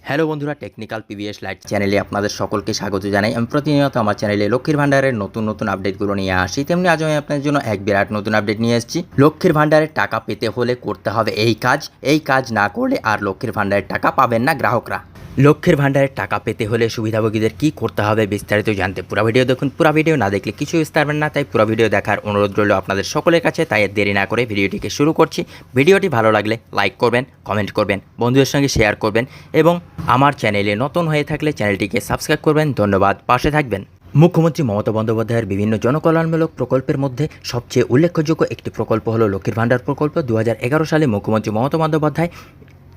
Hello বন্ধুরা, technical PVS light চ্যানেলে আপনাদের সকলকে স্বাগত জানাই। আমি প্রতিনিয়ত আমার চ্যানেলে লক্ষ্মীর ভাণ্ডারের নতুন আপডেটগুলো নিয়ে আসি। তেমনি আজ আমি আপনাদের জন্য এক বিরাট নতুন আপডেট নিয়ে এসেছি। লক্ষ্মীর ভাণ্ডারের টাকা পেতে হলে করতে হবে এই কাজ না করলে আর লক্ষ্মীর ভাণ্ডারের টাকা পাবেন না গ্রাহকরা। লক্ষ্মীর ভাণ্ডারের টাকা পেতে হলে সুবিধাভোগীদের কী করতে হবে বিস্তারিত জানতে পুরো ভিডিও দেখুন। পুরো ভিডিও না দেখলে কিছু বুঝতে পারবেন না, তাই পুরো ভিডিও দেখার অনুরোধ রইল আপনাদের সকলের কাছে। তাই দেরি না করে ভিডিওটিকে শুরু করছি। ভিডিওটি ভালো লাগলে লাইক করবেন, কমেন্ট করবেন, বন্ধুদের সঙ্গে শেয়ার করবেন এবং আমার চ্যানেলে নতুন হয়ে থাকলে চ্যানেলটিকে সাবস্ক্রাইব করবেন। ধন্যবাদ, পাশে থাকবেন। মুখ্যমন্ত্রী মমতা বন্দ্যোপাধ্যায়ের বিভিন্ন জনকল্যাণমূলক প্রকল্পের মধ্যে সবচেয়ে উল্লেখযোগ্য একটি প্রকল্প হলো লক্ষ্মীর ভাণ্ডার প্রকল্প। 2011 সালে মুখ্যমন্ত্রী মমতা বন্দ্যোপাধ্যায়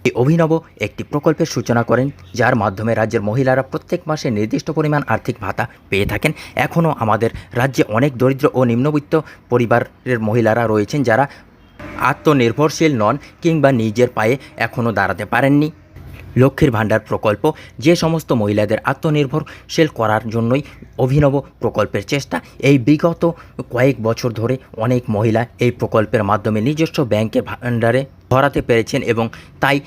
এই অভিনব একটি প্রকল্পের সূচনা করেন, যার মাধ্যমে রাজ্যের মহিলারা প্রত্যেক মাসে নির্দিষ্ট পরিমাণ আর্থিক ভাতা পেয়ে থাকেন। এখনও আমাদের রাজ্যে অনেক দরিদ্র ও নিম্নবিত্ত পরিবারের মহিলারা রয়েছেন যারা আত্মনির্ভরশীল নন কিংবা নিজের পায়ে এখনও দাঁড়াতে পারেননি। লক্ষ্মীর ভাণ্ডার প্রকল্প যে সমস্ত মহিলাদের আত্মনির্ভরশীল করার জন্যই অভিনব প্রকল্পের চেষ্টা। এই বিগত কয়েক বছর ধরে অনেক মহিলা এই প্রকল্পের মাধ্যমে নিজস্ব ব্যাংকের ভাণ্ডারে ভরাতে পেরেছেন এবং তাই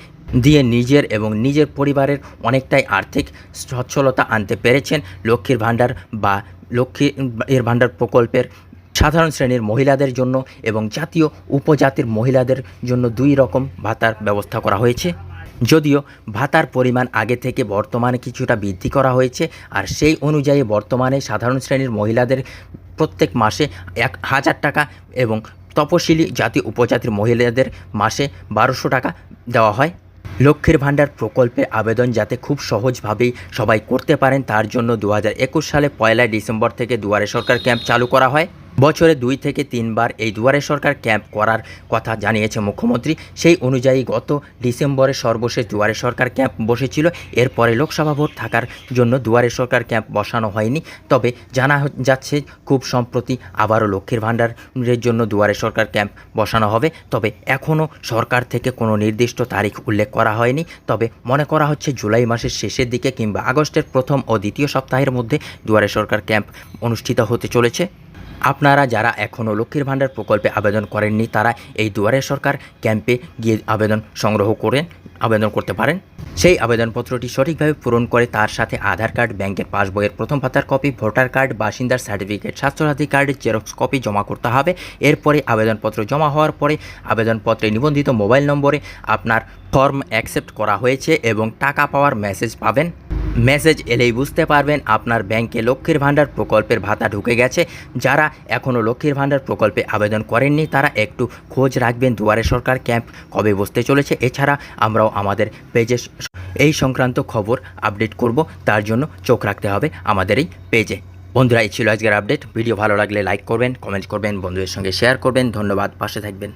দিয়ে নিজের এবং নিজের পরিবারের অনেকটাই আর্থিক সচ্ছলতা আনতে পেরেছেন। লক্ষ্মীর ভাণ্ডার বা লক্ষ্মীর ভাণ্ডার প্রকল্পের সাধারণ শ্রেণীর মহিলাদের জন্য এবং জাতীয় উপজাতির মহিলাদের জন্য দুই রকম ভাতার ব্যবস্থা করা হয়েছে। যদিও ভাতার পরিমাণ আগে থেকে বর্তমানে কিছুটা বৃদ্ধি করা হয়েছে, আর সেই অনুযায়ী বর্তমানে সাধারণ শ্রেণীর মহিলাদের প্রত্যেক মাসে 1000 টাকা এবং তপশিলি জাতি উপজাতির মহিলাদের মাসে 1200 টাকা দেওয়া হয়। লক্ষ্মীর ভাণ্ডার প্রকল্পের আবেদন যাতে খুব সহজভাবেই সবাই করতে পারেন তার জন্য 2021 সালে 1 ডিসেম্বর থেকে দুয়ারে সরকার ক্যাম্প চালু করা হয়। বছরে 2 থেকে 3 বার এই দুয়ারে সরকার ক্যাম্প করার কথা জানিয়েছে মুখ্যমন্ত্রী। সেই অনুযায়ী গত ডিসেম্বরে সর্বশেষ দুয়ারে সরকার ক্যাম্প বসেছিল। এরপরে লোকসভা ভোট থাকার জন্য দুয়ারে সরকার ক্যাম্প বসানো হয়নি। তবে জানা যাচ্ছে খুব সম্প্রতি আবারও লক্ষ্মীর ভাণ্ডারের জন্য দুয়ারে সরকার ক্যাম্প বসানো হবে। তবে এখনও সরকার থেকে কোনো নির্দিষ্ট তারিখ উল্লেখ করা হয়নি। তবে মনে করা হচ্ছে জুলাই মাসের শেষের দিকে কিংবা আগস্টের প্রথম ও দ্বিতীয় সপ্তাহের মধ্যে দুয়ারে সরকার ক্যাম্প অনুষ্ঠিত হতে চলেছে। আপনারা যারা এখনও লক্ষ্মীর ভাণ্ডার প্রকল্পে আবেদন করেননি তারা এই দুয়ারে সরকার ক্যাম্পে গিয়ে আবেদন করতে পারেন। সেই আবেদনপত্রটি সঠিকভাবে পূরণ করে তার সাথে আধার কার্ড, ব্যাংকের পাসবইয়ের প্রথম পাতার কপি, ভোটার কার্ড, বাসিন্দার সার্টিফিকেট, স্বাস্থ্যসাথী কার্ডের জেরক্স কপি জমা করতে হবে। এরপরে আবেদনপত্র জমা হওয়ার পরে আবেদনপত্রে নিবন্ধিত মোবাইল নম্বরে আপনার ফর্ম অ্যাকসেপ্ট করা হয়েছে এবং টাকা পাওয়ার মেসেজ পাবেন। মেসেজ এলেই বুঝতে পারবেন আপনার ব্যাংকে লক্ষ্মীর ভাণ্ডার প্রকল্পের ভাতা ঢুকে গেছে। যারা এখনও লক্ষ্মীর ভাণ্ডার প্রকল্পে আবেদন করেননি তারা একটু খোঁজ রাখবেন দুয়ারে সরকার ক্যাম্প কবে বসতে চলেছে। এছাড়া আমরাও আমাদের পেজে এই সংক্রান্ত খবর আপডেট করব, তার জন্য চোখ রাখতে হবে আমাদের এই পেজে। বন্ধুরা, এই ছিল আজকের আপডেট। ভিডিও ভালো লাগলে লাইক করবেন, কমেন্ট করবেন, বন্ধুদের সঙ্গে শেয়ার করবেন। ধন্যবাদ, পাশে থাকবেন।